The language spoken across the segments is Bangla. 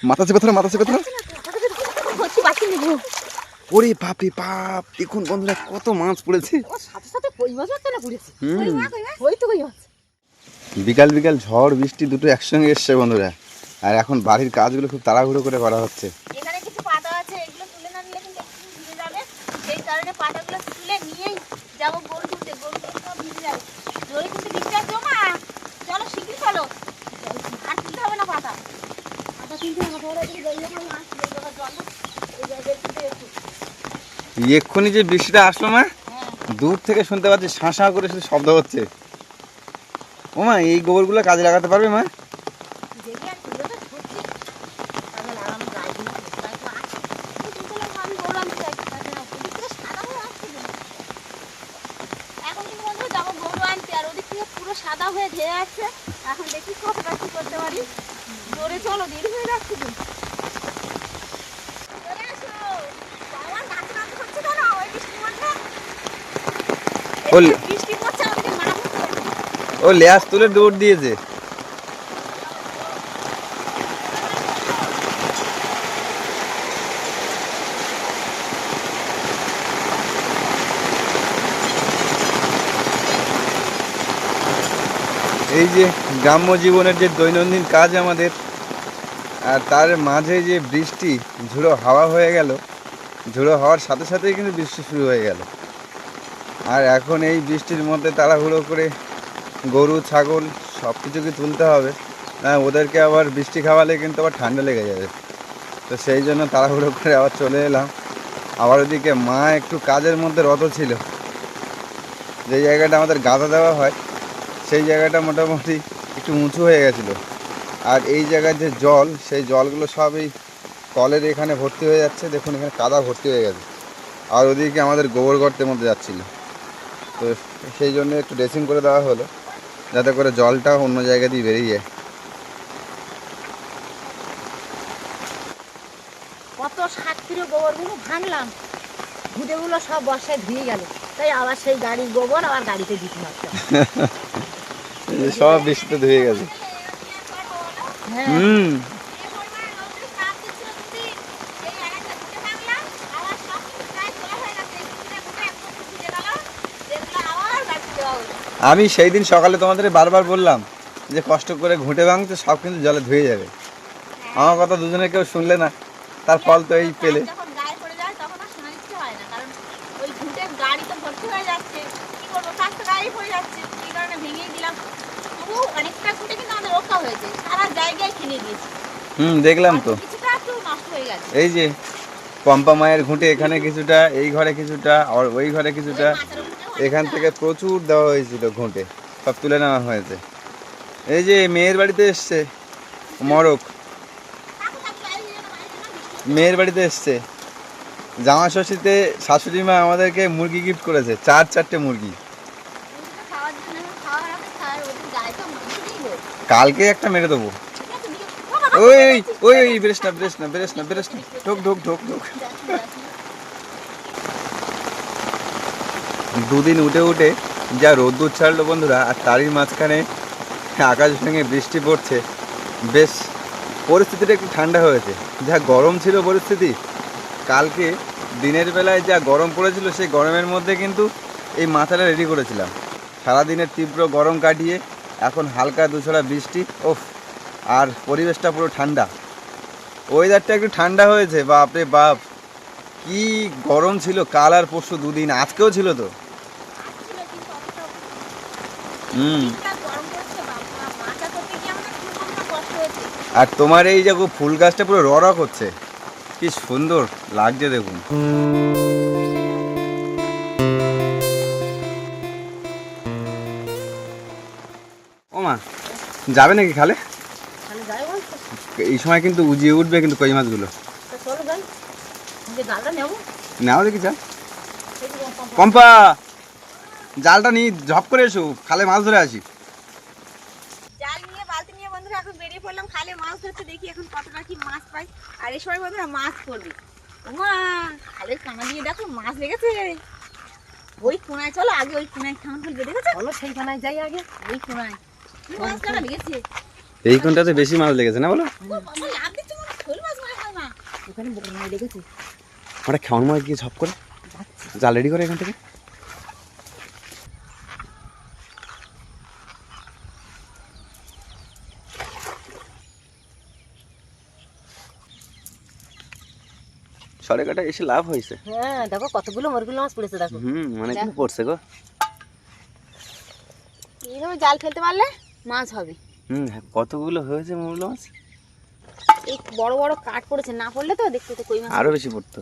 মাথা চেপে ধরো, মাথা চেপে ধরো। ওরে বাপরে বাপ, দেখুন বন্ধুরা কত মাছ পড়েছে। বিকাল বিকাল ঝড় বৃষ্টি দুটো একসঙ্গে এসছে বন্ধুরা, আর এখন বাড়ির কাজগুলো খুব তাড়াহুড়ো করে করা হচ্ছে। এখানে কিছু পাতা আছে, এগুলো তুলে না নিলে কিন্তু একটু ভিজে যাবে। সেই কারণে পাতাগুলো তুলে নিয়েই যাবো গরু তুলতে। গরু তুলতে সব ভিজে যাবে। জোরে কিন্তু ভিজে যাচ্ছে মা। চলো শিগগির চলো, আর তুলতে হবে না পাতা। পাতা তুলতে হবে, এক্ষুনি যে বৃষ্টিটা আসলো মা, দূর থেকে শুনতে পাচ্ছি শাঁ শাঁ করে শুধু শব্দ হচ্ছে। ও মা, এই গোবরগুলো কাজে লাগাতে পারবে মা? সাদা হয়ে ধেয়ে আছে। এখন দেখি কতটা কি করতে পারি। জোরে চলো, দেরি হয়ে যাচ্ছে। ও লেয়াস তুলে দৌড় দিয়েছে। এই যে গ্রাম্য জীবনের যে দৈনন্দিন কাজ আমাদের, আর তার মাঝে যে বৃষ্টি, ঝুড়ো হাওয়া হয়ে গেল। ঝুড়ো হওয়ার সাথে সাথেই কিন্তু বৃষ্টি শুরু হয়ে গেল। আর এখন এই বৃষ্টির মধ্যে তাড়াহুড়ো করে গরু ছাগল সব কিছুকে তুলতে হবে, ওদেরকে আবার বৃষ্টি খাওয়ালে কিন্তু আবার ঠান্ডা লেগে যাবে। তো সেই জন্য তাড়াহুড়ো করে আবার চলে এলাম। আবার ওদিকে মা একটু কাজের মধ্যে রত ছিল। যে জায়গাটা আমাদের গাদা দেওয়া হয় সেই জায়গাটা মোটামুটি একটু উঁচু হয়ে গেছিলো। আর এই জায়গার যে জল, সেই জলগুলো সব এই কলের এখানে ভর্তি হয়ে যাচ্ছে। দেখুন এখানে কাদা ভর্তি হয়ে গেছে। আর ওদিকে আমাদের গোবর গর্তের মধ্যে যাচ্ছিলো। তো সেই জন্য একটু ড্রেসিং করে দেওয়া হলো, যাতে করে জলটা অন্য জায়গা দিয়ে বেরিয়ে যায়। কত 7 কিলো গোবরগুলো ভাঙলাম, ঘুটেগুলো সব বর্ষায় ধুয়ে গেল। তাই আবার সেই গাড়ির গোবর আবার গাড়িতে দিতে হচ্ছে। সব বৃষ্টিতে ধুয়ে গেছে। আমি সেই দিন সকালে তোমাদের বারবার বললাম যে কষ্ট করে ঘুঁটে ভাঙতে, সব কিন্তু জলে ধুয়ে যাবে। আমার কথা দুজনে কেউ শুনলে না, তার ফল তো এই পেলে। দেখলাম তো। এই যে পম্পা মায়ের ঘুঁটে এখানে কিছুটা, এই ঘরে কিছুটা, আর ওই ঘরে কিছুটা, এখান থেকে প্রচুর দেওয়া হয়েছিল ঘুঁটে, সব তুলে নেওয়া হয়েছে। এই যে মেয়ের বাড়িতে এসছে মরক, মেয়ের বাড়িতে এসছে জামা ষষ্ঠীতে শাশুড়ি মা আমাদেরকে মুরগি গিফট করেছে, 4-4টে মুরগি। কালকে একটা মেরে দেবো। ওই ওই বেরেস না, বেরেস না, বেরেস না, বেরেস না, ঢোক ঢোক ঢোক ঢোক। দুদিন উঠে উঠে যা রোদ্দুর ছাড়লো বন্ধুরা, আর তারই মাঝখানে আকাশ ভেঙে বৃষ্টি পড়ছে। বেশ পরিস্থিতিটা একটু ঠান্ডা হয়েছে। যা গরম ছিল পরিস্থিতি, কালকে দিনের বেলায় যা গরম পড়েছিল, সেই গরমের মধ্যে কিন্তু এই মাথাটা রেডি করেছিলাম। সারাদিনের তীব্র গরম কাটিয়ে এখন হালকা দুছড়া বৃষ্টি, ওফ, আর পরিবেশটা পুরো ঠান্ডা। ওয়েদারটা একটু ঠান্ডা হয়েছে। বাপরে বাপ, কি গরম ছিল কাল আর পরশু দুদিন, আজকেও ছিল তো। আর তোমার এই যে ফুল গাছটা পুরো রক হচ্ছে, কি সুন্দর লাগছে দেখুন। ও মা, যাবে নাকি খালে? এই সময় কিন্তু উজিয়ে উঠবে কিন্তু কই মাছগুলো। নাও দেখি যা। পম্পা, জালটা নিয়ে ঝপ করে এসো, খালে মাছ ধরে আসি। জাল নিয়ে বালতি নিয়ে বন্ধুরা এখন বেরিয়ে পড়লাম খালে মাছ ধরতে। দেখি এখন কতটা কি মাছ পাই। আর এই সময় বন্ধুরা মাছ পড়বে। ওমা, খালের কানা দিয়ে দেখো মাছ লেগেছে। ওই কোনায় চলো, আগে ওই কোনায় খান ফেলবে, দেখেছো? চলো সেই কোনায় যাই আগে। ওই কোনায় মাছ কানা লেগেছে। এই কোনটাতে বেশি মাছ লেগেছে না বলো? লাভ দিচ্ছে মনে হয় শোল মাছ মনে হয় মা। ওখানে বড় মাছ লেগেছে। ওটা খাওয়ার মাছ গিয়ে ঝপ করে জাল রেডি করে এখান থেকে। সরেকাটা এসে লাভ হয়েছে। হ্যাঁ দেখো কতগুলো মরগুলো মাছ পড়েছে দেখো। অনেকগুলো পড়ছে গো। এইভাবে জাল ফেলতে পারলে মাছ হবে। কতগুলো হয়েছে মৌরলা মাছ। এই বড় বড় কাঠ পড়েছে, না পড়লে তো দেখতে তো কই মাছ আরো বেশি পড়তো।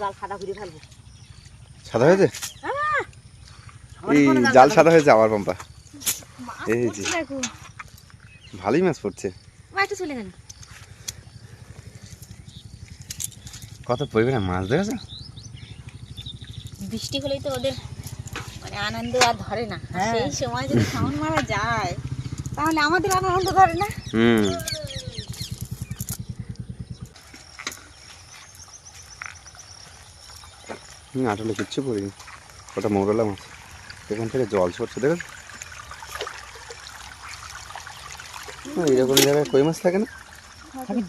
জাল সাদা করে ফেলবো। সাদা হয়েছে? এই জাল সাদা হয়েছে আমার পাম্পা। এই যে ভালোই মাছ পড়ছে। মাছটা চলে গেল। কত পরিমাণে মাছ দেখেছো? বৃষ্টি হলেই তো ওদের মানে আনন্দ আর ধরে না। সেই সময় যদি সাউন্ড মারা যায় তাহলে আমাদের আর আনন্দ ধরে না। আটলে কিচ্ছু পড়িনি, ওটা মৌরলা মাছ। এখান থেকে জল সরছে দেখেছো? এইরকম জায়গায় কই মাছ থাকে না?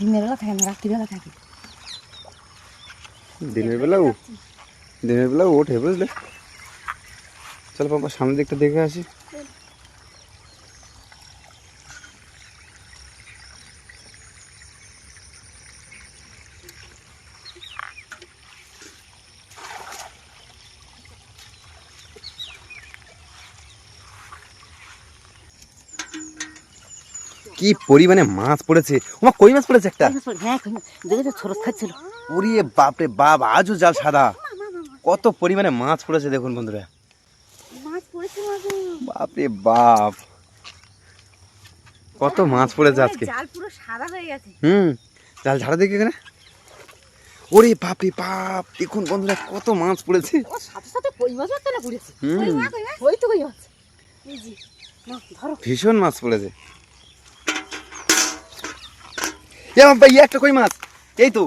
দিনের বেলা থাকে না, রাত্রিবেলা থাকে। দিনের বেলাও ওঠে বুঝলে। চলো বাবা সামনের দিকটা দেখে আসি। কি পরিমাণে মাছ পড়েছে। ওমা কই মাছ পড়েছে একটা। হ্যাঁ দেখেছো ছোট খাচ্ছিল। ওরে বাপরে বাপ, আজও জাল সাদা। কত পরিমাণে মাছ পড়েছে দেখুন বন্ধুরা। মাছ পড়েছে বাপরে বাপ, কত মাছ পড়েছে আজকে। জাল পুরো সাদা হয়ে গেছে। জাল ঝাড়া দেখি এখানে। ওরে বাপরে বাপ, দেখুন বন্ধুরা কত মাছ পড়েছে। ওর সাথে সাথে কই মাছও একটা না পড়েছে। ওই তো কই মাছ। এই যে না ধরো। ভীষণ মাছ পড়েছে। ভাই একটা কই মাছ, এই তো,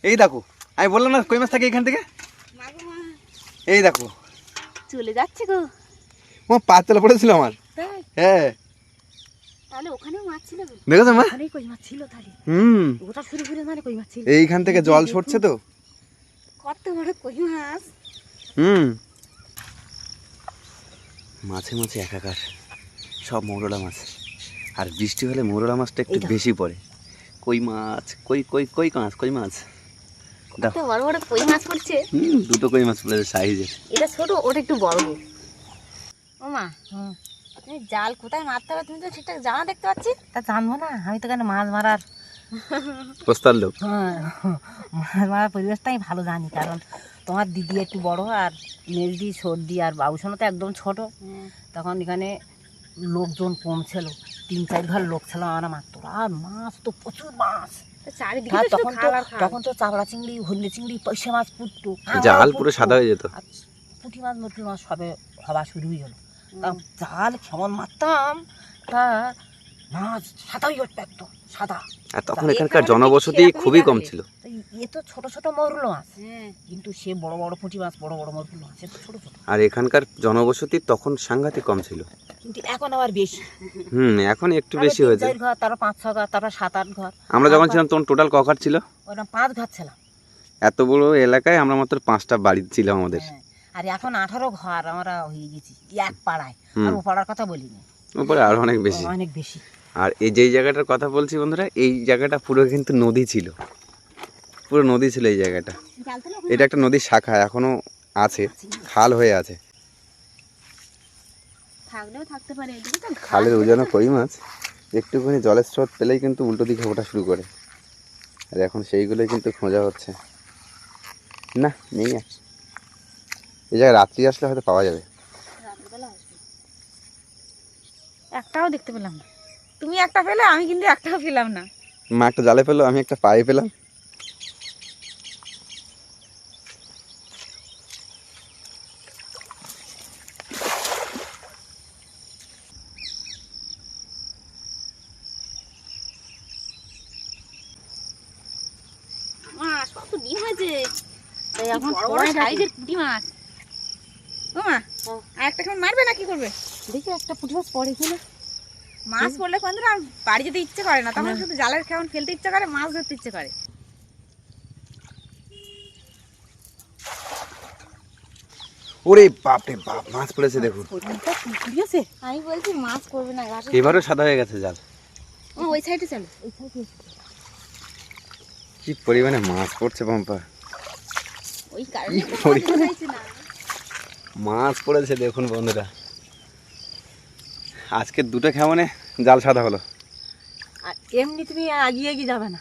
এই দেখো। আমি বললাম না কই মাছ থাকে এখান থেকে। এই দেখো চলে যাচ্ছে গো। ও পাতলা পড়েছিল আমার। হ্যাঁ তাহলে ওখানেও মাছ ছিল গো। দেখেছো মা? ওখানেই কই মাছ ছিল তাহলে। ওটা শুরু করে মানে কই মাছ ছিল। এইখান থেকে জল সরছে তো। কত বড় কই মাছ। মাছে মাছে একাকার, সব মৌরলা মাছ। আর বৃষ্টি হলে মৌরলা মাছটা একটু বেশি পড়ে। কই মাছ, কই মাছ। কত বড় বড় কই মাছ পড়ছে। দুটো কই মাছ পড়েছে সাইজের। এটা ছোট, ওটা একটু বড় গো। ও মা, তুমি জাল কোথায় মারতে হবে তুমি তো ঠিকঠাক জানা দেখতে পাচ্ছি। তা জানবো না, আমি তো কেন মাছ মারার পোস্তার লোক। মাছ মারার পরিবেশটা আমি ভালো জানি। কারণ তোমার দিদি একটু বড়, আর মেজদি সর্দি আর বাবুসোনা তো একদম ছোট। তখন এখানে লোকজন কম ছিল, 3-4 ঘর লোক ছিল আমরা মাত্র। আর মাছ তো প্রচুর মাছ। তখন তো চাবড়া চিংড়ি, হলদে চিংড়ি, পয়সা মাছ পুট্টু, জাল পুরো সাদা হয়ে যেত। পুঁটি মাছ মটুর মাছ সবে হওয়া শুরু হয়ে গেল। তা জাল কেমন মারতাম, তা মাছ সাদাই হতো একদম সাদা। আর তখন এখানকার জনবসতি খুবই কম ছিল। এ তো ছোট ছোট মরুল মাছ, কিন্তু সে বড় বড় পুঁটি মাছ, বড় বড় মরুল মাছ, এ তো ছোট ছোট। আর এখানকার জনবসতি তখন সাংঘাতিক কম ছিল, কিন্তু এখন আবার বেশি। এখন একটু বেশি হয়েছে। 4 ঘর, তারপর 5-6 ঘর, তারপর 7-8 ঘর। আমরা যখন ছিলাম তখন টোটাল ক ঘর ছিল? ওরকম 5 ঘর ছিলাম। এত বড় এলাকায় আমরা মাত্র 5টা বাড়ি ছিলাম আমাদের। আর এখন 18 ঘর আমরা হয়ে গেছি এক পাড়ায়। আর ও পাড়ার কথা বলিনি, ওপরে আরো অনেক বেশি, অনেক বেশি। আর এই যেই জায়গাটার কথা বলছি বন্ধুরা, এই জায়গাটা পুরো কিন্তু নদী ছিল, পুরো নদী ছিল এই জায়গাটা। এটা একটা নদীর শাখা, এখনো আছে, খাল হয়ে আছে। থাকলেও থাকতে পারে। খালের উজানো কই মাছ একটুখানি জলের স্রোত পেলেই কিন্তু উল্টো দিকে ওঠা শুরু করে। আর এখন সেইগুলোই কিন্তু খোঁজা হচ্ছে না, নেই আর। এই জায়গায় রাত্রি আসলে হয়তো পাওয়া যাবে। একটাও দেখতে পেলাম না। তুমি একটা পেলে, আমি কিন্তু একটাও পেলাম না। মা একটা জালে পেলো, আমি একটা পায়ে পেলাম। মাছ কত ডিম হয়েছে। এখন বড় সাইজের পুঁটি মাছ। ওমা আর একটা কেমন মারবে না কি করবে? দেখি একটা পুঁটি মাছ পড়ে কিনা। মাছ পড়লে বন্ধুরা আর বাড়ি যেতে ইচ্ছে করে না, তখন শুধু জালের কেমন ফেলতে ইচ্ছে করে, মাছ ধরতে ইচ্ছে করে। ওরে বাপ রে বাপ, মাছ পড়েছে দেখুন। আমি বলছি মাছ পড়বে না ঘাসে। এবারও সাদা হয়ে গেছে জাল। ওই সাইডে চলো, ওই সাইডে। কি পরিমাণে মাছ পড়ছে পম্পা, ওই কারণে তো মাছ পরিমাণে ধরাইছি না। মাছ পড়েছে দেখুন বন্ধুরা। আজকে দুটো খেমনে জাল সাদা হলো। আর এমনি তুমি এগিয়ে এগিয়ে যাবে না,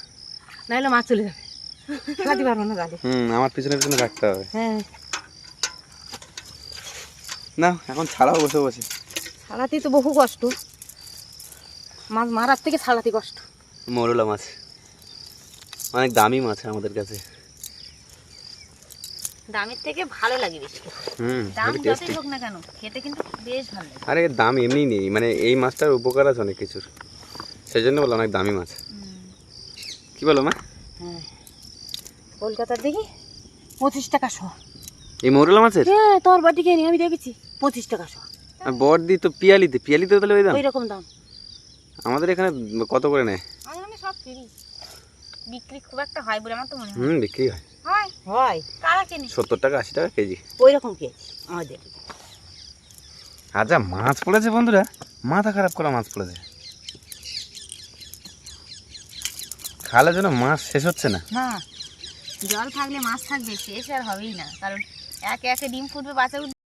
নাহলে মাছ চলে যাবে, খেলাতে পারবো না জালে। আমার পিছনে পিছনে রাখতে হবে। হ্যাঁ, না এখন ছাড়াও বসে বসে। ছাড়াতে তো বহু কষ্ট, মাছ মারার থেকে ছাড়াতে কষ্ট। মরুলা মাছ অনেক দামি মাছ আমাদের কাছে। দামের থেকে ভালো লাগে বেশি। দাম হেবি যতই টেস্টি। হোক না কেন, খেতে কিন্তু বেশ ভালো লাগে। আরে এর দাম এমনি নেই, মানে এই মাছটার উপকার আছে অনেক কিছুর, সেই জন্য বললাম অনেক দামি মাছ। কি বলো মা? হ্যাঁ, কলকাতার দিকে 25 টাকা শ। এই মরুলা মাছের? হ্যাঁ, তোর বাড়ি কিনে আমি দেখেছি 25 টাকা শ। আর বড়দি তো পিয়ালিতে তাহলে ওই দাম। ওই রকম দাম আমাদের এখানে কত করে নেয়? আমার মনে হয় সব ফ্রি, বিক্রি খুব একটা হয় বলে আমার তো মনে হয়। বিক্রি হয় হয় হয়, কারা কেনে? 70 টাকা 80 টাকা কেজি। ওই রকম কে আমাদের। আচ্ছা মাছ পড়েছে বন্ধুরা, মাথা খারাপ করা মাছ পড়েছে। খালের জন্য মাছ শেষ হচ্ছে না। না, জল থাকলে মাছ থাকবে, শেষ আর হবেই না, কারণ একে একে ডিম ফুটবে, বাচ্চা উঠবে।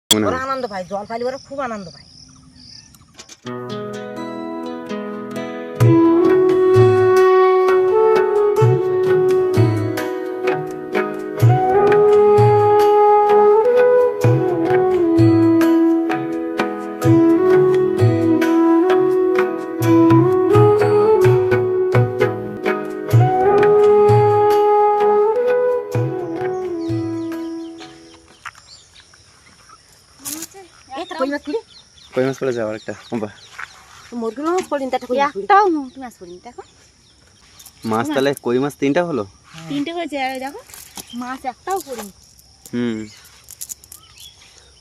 মনে ওরা হয় আনন্দ পায়, জল পাইলে ওরা খুব আনন্দ পায়। এই তো কই মাছ তুলি, কই মাছ পড়েছে আবার একটা পম্পা। মুরগির মাছ পড়িনি, একটা কই মাছ তুলি। একটাও মুরগি মাছ পড়িনি দেখো। মাছ তাহলে কই মাছ 3টা হলো। তিনটে হয়েছে, আর দেখো মাছ একটাও পড়িনি।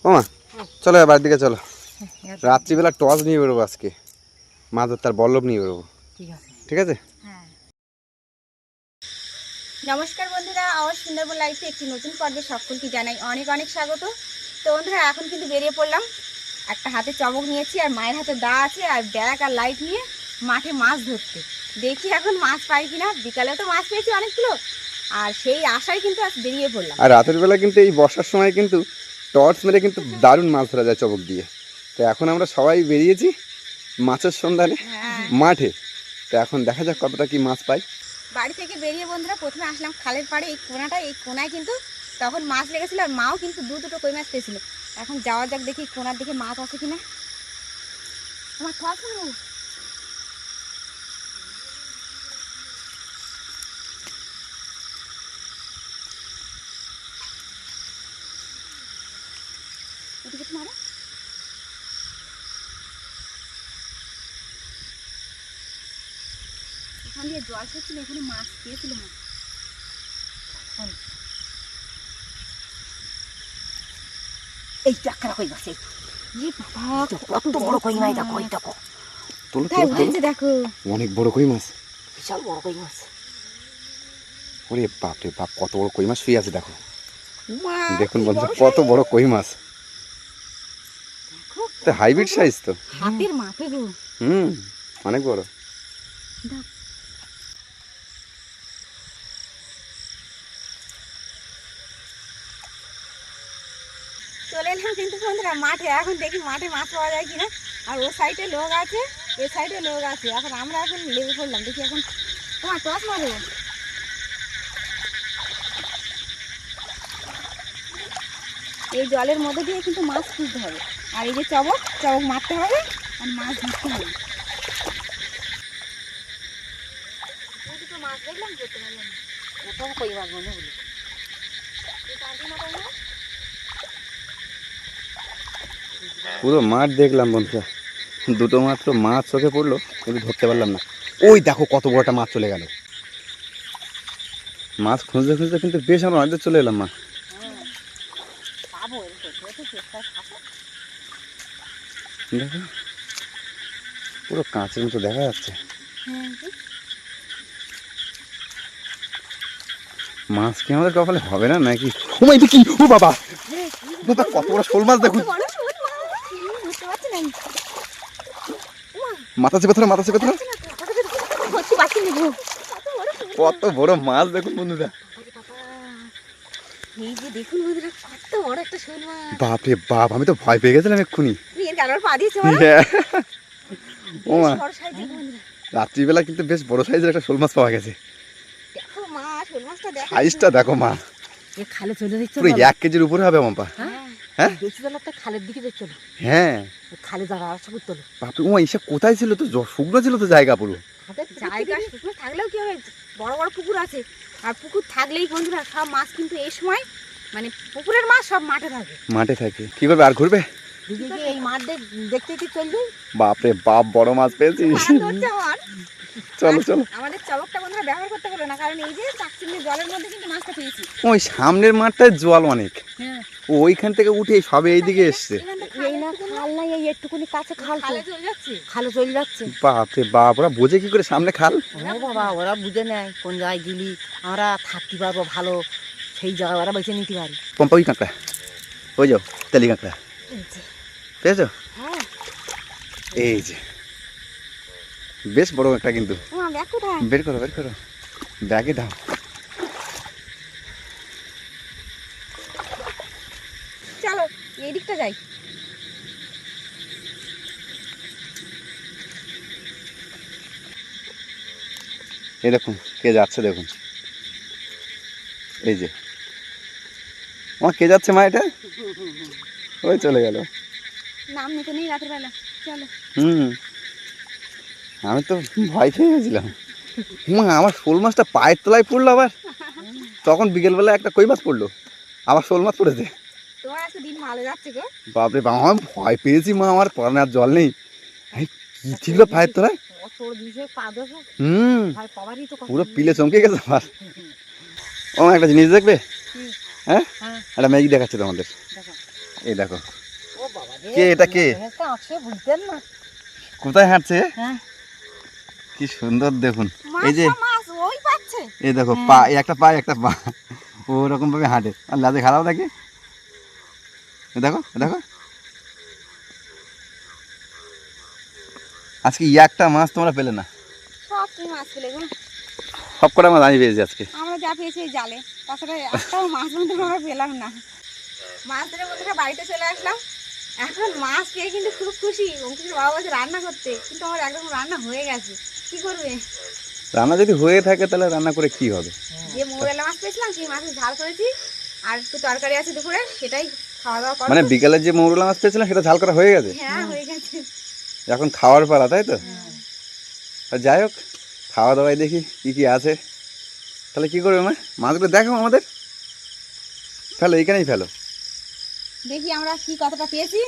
ও মা চলো বাড়ির দিকে চলো, রাত্রিবেলা টর্চ নিয়ে বেরোবো আজকে, মাছ ধরতে আর বল্লভ নিয়ে বেরোবো। ঠিক আছে। ঠিক আছে। হ্যাঁ, নমস্কার বন্ধুরা, আমার সুন্দরবন লাইফে একটি নতুন পর্বে সকলকে জানাই অনেক অনেক স্বাগত। তো বন্ধুরা এখন কিন্তু বেরিয়ে পড়লাম, একটা হাতে চমক নিয়েছি আর মায়ের হাতে দা আছে আর ব্যাগ আর লাইট নিয়ে মাঠে মাছ ধরতে। দেখি এখন মাছ পাই কিনা, বিকালে তো মাছ পেয়েছি অনেকগুলো, আর সেই আশায় কিন্তু আজ বেরিয়ে পড়লাম। আর রাতের বেলা কিন্তু এই বর্ষার সময় কিন্তু টর্চ মেরে কিন্তু দারুণ মাছ ধরা যায় চবক দিয়ে। তো এখন আমরা সবাই বেরিয়েছি মাছের সন্ধানে মাঠে। তো এখন দেখা যাক কতটা কি মাছ পাই। বাড়ি থেকে বেরিয়ে বন্ধুরা প্রথমে আসলাম খালের পাড়ে, এই কোনায় কিন্তু তখন মাছ লেগেছিল, আর মাও কিন্তু দুটো কই মাছ পেয়েছিল। এখন যাওয়া যাক, দেখি কোনার দিকে মাছ আছে কিনা। আমার খাওয়া শুনো, এদিকে তো মারো। এখান দিয়ে জল পড়ছিল, এখানে মাছ পেয়েছিল মাছ। এই টাকা কই মাছ, এই এই বাবা, কত বড় কই মাছ, দেখো এই দেখো, তোলো কোথায় উঠেছে দেখো। অনেক বড় কই মাছ। বিশাল বড় কই মাছ। ওরে বাপ রে বাপ, কত বড় কই মাছ শুয়ে আছে দেখো। মা, দেখুন কি বন্ধু বড় কত size। বড় কই মাছ, দেখো, তো হাইব্রিড সাইজ তো। হাতের মাপে গো। অনেক বড়। চলে এলাম কিন্তু বন্ধুরা মাঠে, এখন দেখি মাঠে মাছ পাওয়া যায় কিনা। আর ও সাইডে লোক আছে, এ সাইডে লোক আছে, এখন আমরা এখন লেগে পড়লাম, দেখি এখন তোমার টস মারো। এই জলের মধ্যে দিয়ে কিন্তু মাছ খুঁজতে হবে। আর এই যে চবক মারতে হবে আর মাছ ধরতে হবে। দুটো মাছ দেখলাম ধরতে পারলাম না। ওটাও কই মাছ মনে হলো। পুরো মাঠ দেখলাম বন্ধুরা, দুটো মাত্র মাছ চোখে পড়লো কিন্তু ধরতে পারলাম না। ওই দেখো কত বড় একটা মাছ চলে গেল। মাছ খুঁজতে খুঁজতে কিন্তু বেশ আমরা অনেক দূর চলে এলাম মা। পাবো এরকম তো চেষ্টা থাকো। দেখো পুরো কাঁচের মতো দেখা যাচ্ছে। মাছ কি আমাদের কপালে হবে না নাকি? ও মা, এটা কি? ও বাবা, বাবা কত বড় শোল মাছ দেখুন। মাথা চেপে ধরো, মাথা চেপে ধরো। কত বড় মাছ দেখুন বন্ধুরা। এই যে দেখুন বন্ধুরা কত বড় একটা শোল মাছ। বাপ রে বাপ, আমি তো ভয় পেয়ে গেছিলাম এক্ষুনি। এর কারোর পা দিয়েছে মানে ও মা, বড় সাইজের বন্ধুরা। রাত্রিবেলা কিন্তু বেশ বড় সাইজের একটা শোল মাছ পাওয়া গেছে। দেখো মা শোল মাছটা দেখো। সাইজটা দেখো মা, এ খালে চলে যাচ্ছে পুরো 1 কেজির উপরে হবে মাম্পা। হ্যাঁ? বেশি বেলাতে খালের দিকে যাচ্ছিল। হ্যাঁ খালে যারা আর সব তোলো। বাপরে, ও এসব কোথায় ছিল? তো শুকনো ছিল তো জায়গা পুরো। আমাদের জায়গা শুকনো থাকলেও কি হবে, বড় বড় পুকুর আছে। আর পুকুর থাকলেই বন্ধুরা সব মাছ কিন্তু এই সময় মানে পুকুরের মাছ সব মাঠে থাকে। মাঠে থাকে কি করবে, আর ঘুরবে? দিদি এই মাঠ দেখতে দেখতে চল যাই। বাপরে বাপ, বড় মাছ পেয়েছিস। চলো চলো। আমাদের চবকটা বন্ধুরা ব্যবহার করতে পারবে না, কারণ এই যে চাকচিংড়ি জলের মধ্যে কিন্তু মাছটা পেয়েছি। ওই সামনের মাঠটায় জল অনেক, হ্যাঁ ওইখান থেকে উঠে সবে এইদিকে এসছে। এই না খাল নাই, এই একটুকুনি কাছে খাল তো। খালে চলে যাচ্ছে। খালে চলে যাচ্ছে। বাপরে বাপ, ওরা বোঝে কি করে সামনে খাল? ও বাবা, ওরা বুঝে নেয় কোন জায়গায় গেলি আমরা থাকতে পারবো ভালো, সেই জায়গায় ওরা বেছে নিতে পারি। পম্পা ওই কাঁকড়া, ওই যাও তেলি কাঁকড়া পেয়েছো? হ্যাঁ এই যে বেশ বড় একটা, কিন্তু ব্যাগ কোথায়? বের করো বের করো, ব্যাগে দাও। চলো এই দিকটা যাই। এই দেখুন কে যাচ্ছে, দেখুন এই যে। মা কে যাচ্ছে মা? এটা ওই চলে গেল। নাম নিতে নেই রাতের বেলা। চলো। আমি তো ভয় পেয়ে গেছিলাম। মা আমার শোল মাছটা পায়ের তলায় পড়লো আবার। তখন বিকেলবেলা একটা কই মাছ পড়লো, আবার শোল মাছ পড়েছে। তোমার আজকে দিন ভালো যাচ্ছে গো। বাপরে বাবা, আমি ভয় পেয়েছি মা, আমার পরানে আর জল নেই। এই কি ছিল পায়ের তলায়? পুরো পিলে চমকে গেছে আমার। ও মা, একটা জিনিস দেখবে? হ্যাঁ, একটা ম্যাগি দেখাচ্ছে তোমাদের। এই দেখো। কে এটা? কে বুঝতেন না কোথায় হাঁটছে? হ্যাঁ কি সুন্দর দেখুন। এই যে মাছ ওই পাচ্ছে। এই দেখো পা, এই একটা পা একটা পা ওরকম ভাবে হাঁটে, আর লাজে খারাপ থাকে। দেখো দেখো, আজকে একটা মাছ তোমরা পেলে না। সব তুমি মাছ পেলে গো। সব কটা মাছ আমি পেয়েছি আজকে। আমরা যা পেয়েছি এই জালে, তাছাড়া একটাও মাছ বন্ধু আমরা পেলাম না। মাছ ধরে বন্ধুরা বাড়িতে চলে আসলাম। এখন মাছ পেয়ে কিন্তু খুব খুশি। অঙ্কুশের বাবা বলছে রান্না করতে, কিন্তু আমার একদম রান্না হয়ে গেছে। কি করবে? রান্না যদি হয়ে থাকে তাহলে রান্না করে কি হবে? যে মৌরেলা মাছ পেয়েছিলাম সেই মাছের ঝাল করেছি, আর একটু তরকারি আছে দুপুরে, সেটাই খাওয়া দাওয়া করবো। মানে বিকালে যে মৌরলা মাছ পেয়েছিলাম সেটা ঝাল করা হয়ে গেছে, হ্যাঁ হয়ে গেছে। এখন খাওয়ার পালা, তাই তো? আর যাই হোক, খাওয়া দাওয়ায় দেখি কি কি আছে। তাহলে কি করবে মা? মাছগুলো দেখো আমাদের, ফেলো এইখানেই ফেলো। দেখি আমরা কি কতটা পেয়েছি।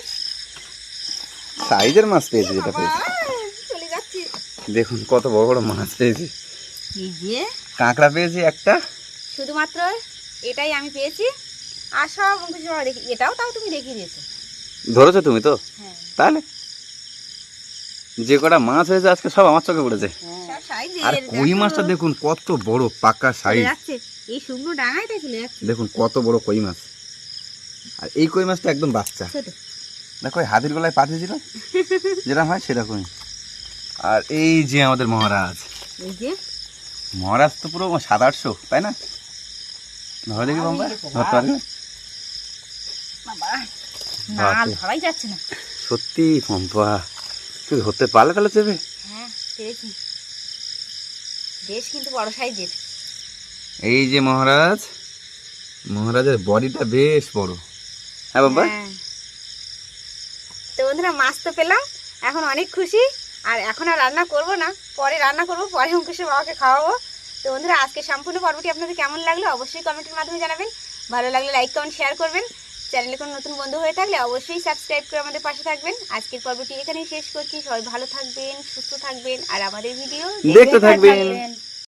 সাইজের মাছ পেয়েছি, যেটা পেয়েছি। চলে যাচ্ছি। দেখুন কত বড় বড় মাছ পেয়েছি। এই যে কাঁকড়া পেয়েছি একটা। শুধুমাত্র এটাই আমি পেয়েছি, আর সব অঙ্কুশের বাবা দেখি। এটাও তাও তুমি দেখিয়ে দিয়েছো। ধরেছো তুমি তো? হ্যাঁ তাহলে যে কটা মাছ হয়েছে আজকে সব আমার চোখে পড়েছে। সব সাইজের। আর কই মাছটা দেখুন কত বড়, পাকা চলে সাইজ। যাচ্ছে এই শুকনো ডাঙায় তাই চলে যাচ্ছে। দেখুন কত বড় কই মাছ। আর এই কই মাছটা একদম বাচ্চা। ছোট। দেখো এই হাতির গলায় পাঠিয়েছিল যেরকম হয় সেরকমই। আর এই যে আমাদের মহারাজ, এই যে মহারাজ তো পুরো 700-800, তাই না? ধরে দেখি বাবা, ধরতে পারবে? বাবা না বাপরে। ধরাই যাচ্ছে না। সত্যি পম্পা, তুই ধরতে পারলে তাহলে চেপে? হ্যাঁ পেরেছি, বেশ কিন্তু বড় সাইজের। এই যে মহারাজ, মহারাজের বডিটা বেশ বড়। হ্যাঁ বাবা। হ্যাঁ। তো বন্ধুরা মাছ তো পেলাম, এখন অনেক খুশি। আর এখন আর রান্না করব না, পরে রান্না করব, পরে অঙ্কুশের বাবাকে খাওয়াবো। তো বন্ধুরা আজকে সম্পূর্ণ পর্বটি আপনাদের কেমন লাগলো অবশ্যই কমেন্টের মাধ্যমে জানাবেন। ভালো লাগলে লাইক কমেন্ট শেয়ার করবেন। চ্যানেলে কোনো নতুন বন্ধু হয়ে থাকলে অবশ্যই সাবস্ক্রাইব করে আমাদের পাশে থাকবেন। আজকের পর্বটি এখানেই শেষ করছি। সবাই ভালো থাকবেন, সুস্থ থাকবেন আর আমাদের ভিডিও দেখতে থাকবেন।